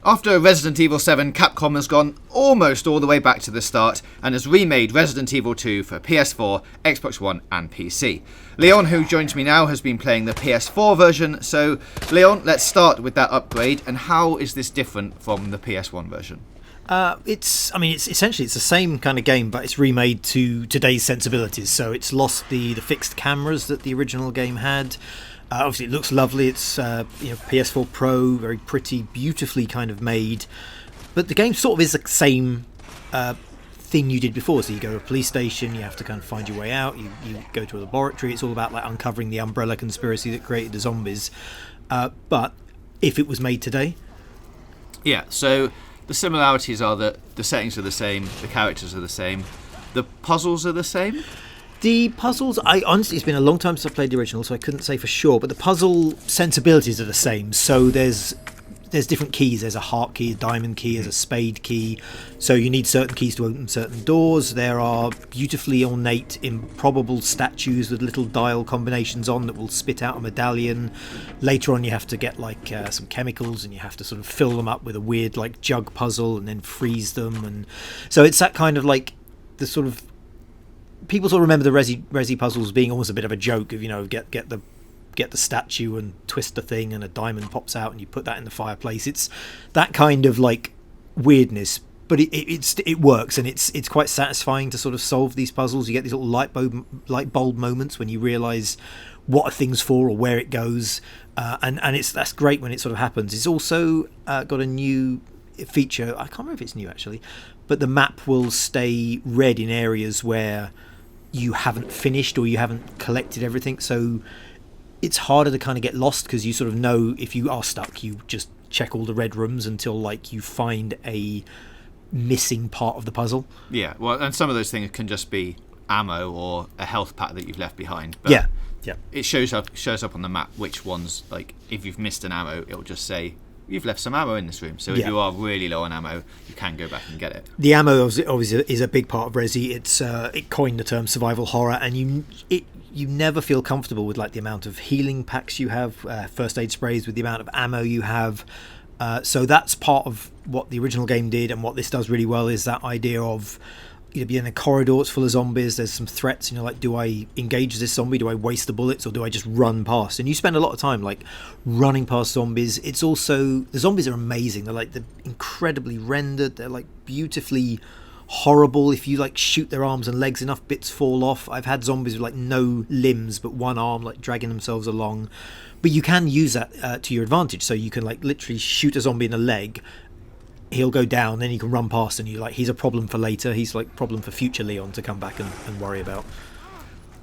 After Resident Evil 7, Capcom has gone almost all the way back to the start and has remade Resident Evil 2 for PS4, Xbox One and PC. Leon, who joins me now, has been playing the PS4 version, so Leon, let's start with that upgrade, and how is this different from the PS1 version? It's essentially the same kind of game, but it's remade to today's sensibilities. So it's lost the fixed cameras that the original game had. Obviously, it looks lovely. It's PS4 Pro, very pretty, beautifully kind of made. But the game sort of is the same thing you did before. So you go to a police station, you have to kind of find your way out. You go to a laboratory. It's all about like uncovering the Umbrella conspiracy that created the zombies. But if it was made today, yeah. So the similarities are that the settings are the same, the characters are the same, the puzzles are the same. The puzzles, honestly, it's been a long time since I played the original, so I couldn't say for sure, but the puzzle sensibilities are the same. So there's different keys. There's a heart key, a diamond key, there's a spade key. So you need certain keys to open certain doors. There are beautifully ornate, improbable statues with little dial combinations on that will spit out a medallion. Later on, you have to get like some chemicals, and you have to sort of fill them up with a weird like jug puzzle, and then freeze them. And so it's that kind of like the sort of, people sort of remember the Resi puzzles being almost a bit of a joke of, get the statue and twist the thing and a diamond pops out and you put that in the fireplace. It's that kind of like weirdness, but it works, and it's quite satisfying to sort of solve these puzzles. You get these little light bulb moments when you realise what a thing's for or where it goes, and that's great when it sort of happens. It's also got a new feature. I can't remember if it's new actually, but the map will stay red in areas where you haven't finished or you haven't collected everything, so it's harder to kind of get lost because you sort of know if you are stuck, you just check all the red rooms until like you find a missing part of the puzzle. Yeah, well, and some of those things can just be ammo or a health pack that you've left behind, but yeah, it shows up on the map which ones, like if you've missed an ammo, it'll just say you've left some ammo in this room, so if you are really low on ammo, you can go back and get it. The ammo obviously is a big part of Resi. It coined the term survival horror, and you never feel comfortable with like the amount of healing packs you have, first aid sprays, with the amount of ammo you have. So that's part of what the original game did, and what this does really well is that idea of be in a corridor, it's full of zombies, there's some threats, like, do I engage this zombie, do I waste the bullets, or do I just run past? And you spend a lot of time like running past zombies. It's also, the zombies are amazing. They're incredibly rendered, they're like beautifully horrible. If you like shoot their arms and legs, enough bits fall off. I've had zombies with like no limbs but one arm, like dragging themselves along. But you can use that to your advantage, so you can like literally shoot a zombie in the leg, he'll go down, then you can run past, and you're like, he's a problem for later, he's like problem for future Leon to come back and worry about.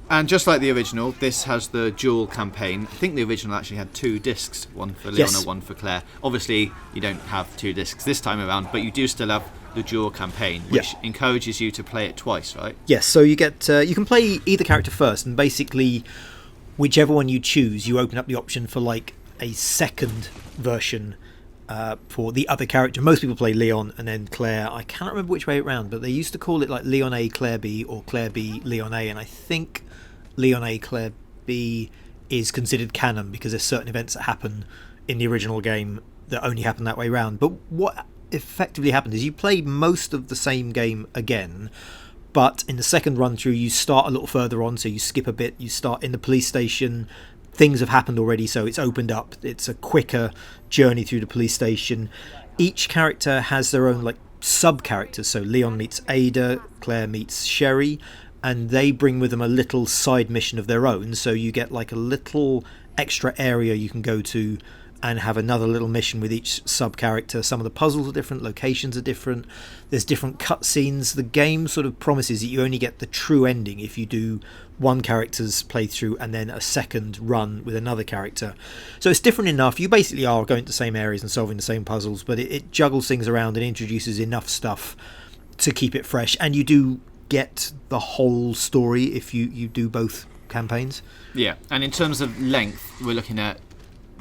And just like the original, this has the dual campaign. I think the original actually had 2 discs, one for Leon and one for Claire. Obviously you don't have 2 discs this time around, but you do still have the dual campaign, which encourages you to play it twice, right? Yes, so you get you can play either character first, and basically whichever one you choose, you open up the option for like a second version for the other character. Most people play Leon and then Claire. I cannot remember which way around, but they used to call it like Leon A, Claire B, or Claire B, Leon A, and I think Leon A, Claire B is considered canon because there's certain events that happen in the original game that only happen that way around. But what effectively happened is you play most of the same game again, but in the second run through you start a little further on, so you skip a bit, you start in the police station. Things have happened already, so it's opened up. It's a quicker journey through the police station. Each character has their own like sub-characters, so Leon meets Ada, Claire meets Sherry, and they bring with them a little side mission of their own, so you get like a little extra area you can go to and have another little mission with each sub-character. Some of the puzzles are different, locations are different, there's different cutscenes. The game sort of promises that you only get the true ending if you do one character's playthrough and then a second run with another character. So it's different enough. You basically are going to the same areas and solving the same puzzles, but it juggles things around and introduces enough stuff to keep it fresh. And you do get the whole story if you do both campaigns. Yeah, and in terms of length, we're looking at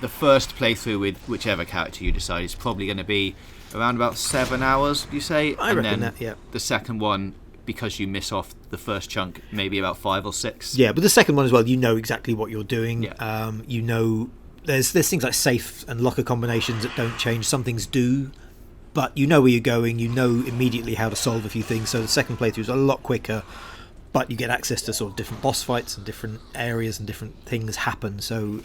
the first playthrough with whichever character you decide is probably going to be around about 7 hours, you say? I reckon that, yeah. The second one, because you miss off the first chunk, maybe about 5 or 6. Yeah, but the second one as well, you know exactly what you're doing. Yeah. You know, there's things like safe and locker combinations that don't change. Some things do but you know where you're going, you know immediately how to solve a few things, so the second playthrough is a lot quicker, but you get access to sort of different boss fights and different areas and different things happen, so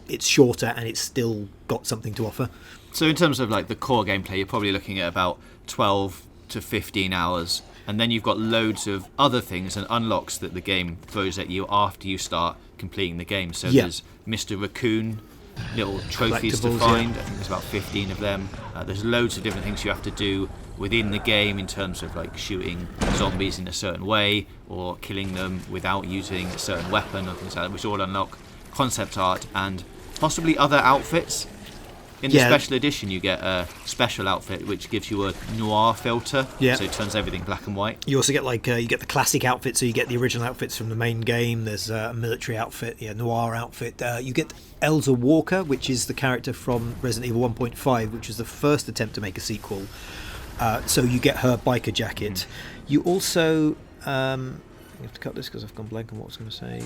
it's shorter and it's still got something to offer. So in terms of like the core gameplay, you're probably looking at about 12 to 15 hours, and then you've got loads of other things and unlocks that the game throws at you after you start completing the game. So there's Mr. Raccoon, little trophies to find. I think there's about 15 of them. There's loads of different things you have to do within the game in terms of like shooting zombies in a certain way or killing them without using a certain weapon or things like that, which all unlock concept art and possibly other outfits. In the special edition, you get a special outfit which gives you a noir filter, so it turns everything black and white. You also get you get the classic outfit, so you get the original outfits from the main game. There's a military outfit, noir outfit. You get Elsa Walker, which is the character from Resident Evil 1.5, which was the first attempt to make a sequel. So you get her biker jacket. You also I have to cut this because I've gone blank on what I was going to say.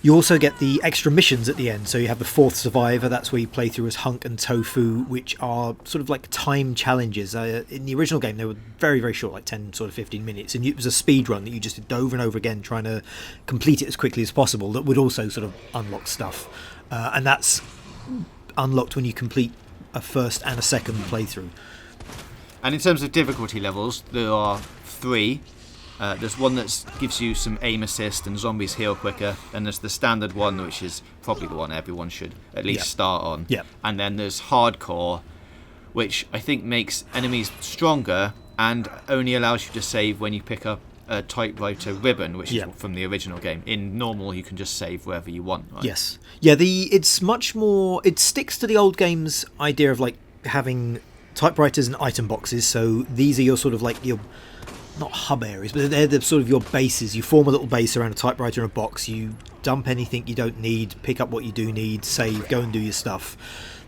You also get the extra missions at the end, so you have the fourth survivor. That's where you play through as Hunk and Tofu, which are sort of like time challenges. In the original game, they were very, very short, like 10, sort of 15 minutes, and it was a speed run that you just did over and over again, trying to complete it as quickly as possible. That would also sort of unlock stuff, and that's unlocked when you complete a first and a second playthrough. And in terms of difficulty levels, there are 3. There's one that gives you some aim assist and zombies heal quicker, and there's the standard one, which is probably the one everyone should at least start on. And then there's hardcore, which I think makes enemies stronger and only allows you to save when you pick up a typewriter ribbon, which is from the original game. In normal, you can just save wherever you want, right? Yes. Yeah, it's much more... It sticks to the old game's idea of like having typewriters and item boxes, so these are your sort of like your... not hub areas, but they're the sort of your bases. You form a little base around a typewriter and a box. You dump anything you don't need, pick up what you do need, save, go and do your stuff.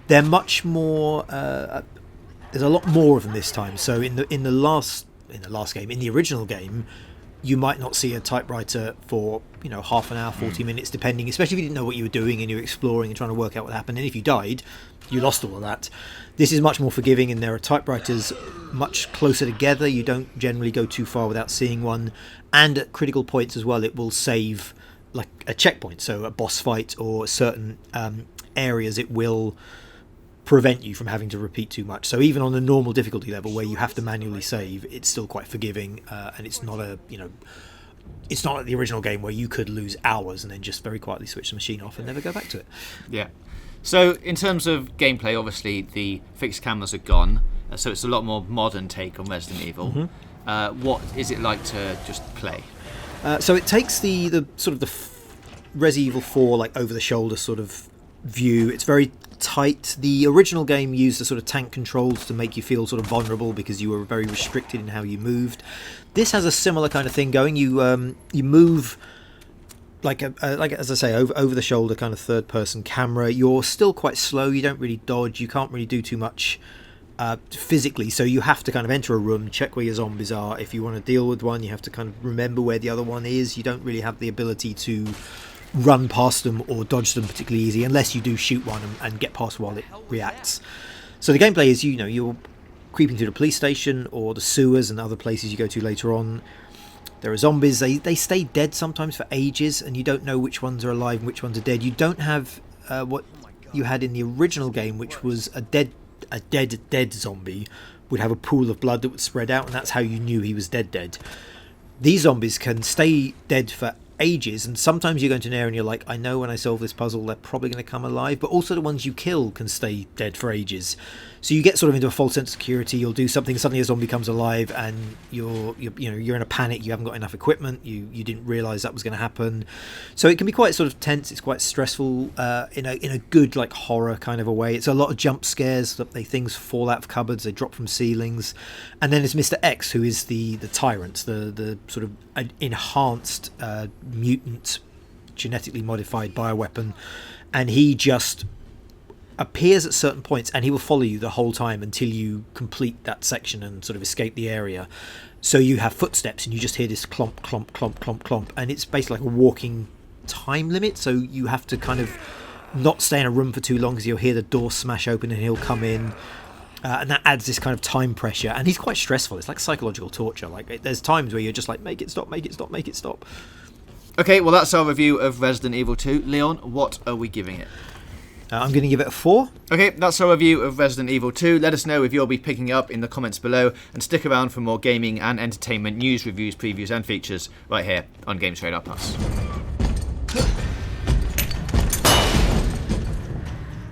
They're much more. There's a lot more of them this time. So in the last game, in the original game, you might not see a typewriter for half an hour, 40 minutes, depending. Especially if you didn't know what you were doing and you were exploring and trying to work out what happened. And if you died, you lost all of that. This is much more forgiving, and there are typewriters much closer together. You don't generally go too far without seeing one, and at critical points as well, it will save like a checkpoint. So a boss fight or certain areas, it will prevent you from having to repeat too much. So even on the normal difficulty level where you have to manually save, it's still quite forgiving, and it's not it's not like the original game where you could lose hours and then just very quietly switch the machine off and never go back to it. Yeah. So in terms of gameplay, obviously the fixed cameras are gone, so it's a lot more modern take on Resident Evil. What is it like to just play? So it takes the sort of the Resident Evil 4 like over the shoulder sort of view. It's very tight. The original game used the sort of tank controls to make you feel sort of vulnerable because you were very restricted in how you moved. This has a similar kind of thing going. You move like as I say, over the shoulder kind of third person camera. You're still quite slow. You don't really dodge. You can't really do too much physically, so you have to kind of enter a room, check where your zombies are. If you want to deal with one, you have to kind of remember where the other one is. You don't really have the ability to run past them or dodge them particularly easy unless you do shoot one and get past while it reacts. So the gameplay is you're creeping through the police station or the sewers and other places you go to later on. There are zombies. They stay dead sometimes for ages, and you don't know which ones are alive and which ones are dead. You don't have what you had in the original game, which was a dead zombie would have a pool of blood that would spread out, and that's how you knew he was dead. These zombies can stay dead for ages, and sometimes you go into an area and you're like, I know when I solve this puzzle they're probably going to come alive, but also the ones you kill can stay dead for ages. So you get sort of into a false sense of security. You'll do something, suddenly a zombie comes alive, and you're in a panic. You haven't got enough equipment. You didn't realise that was going to happen. So it can be quite sort of tense. It's quite stressful in a good like horror kind of a way. It's a lot of jump scares. Things fall out of cupboards. They drop from ceilings, and then it's Mr. X, who is the tyrant, the sort of enhanced mutant, genetically modified bioweapon, and he just appears at certain points and he will follow you the whole time until you complete that section and sort of escape the area. So you have footsteps and you just hear this clomp, clomp, clomp, clomp, clomp, and it's basically like a walking time limit, so you have to kind of not stay in a room for too long because you'll hear the door smash open and he'll come in. And that adds this kind of time pressure, and he's quite stressful. It's like psychological torture. Like there's times where you're just like, make it stop, make it stop, make it stop. Okay, well that's our review of Resident Evil 2. Leon, what are we giving it? I'm going to give it a 4. Okay, that's our review of Resident Evil 2. Let us know if you'll be picking it up in the comments below, and stick around for more gaming and entertainment news, reviews, previews and features right here on Games Radar Plus.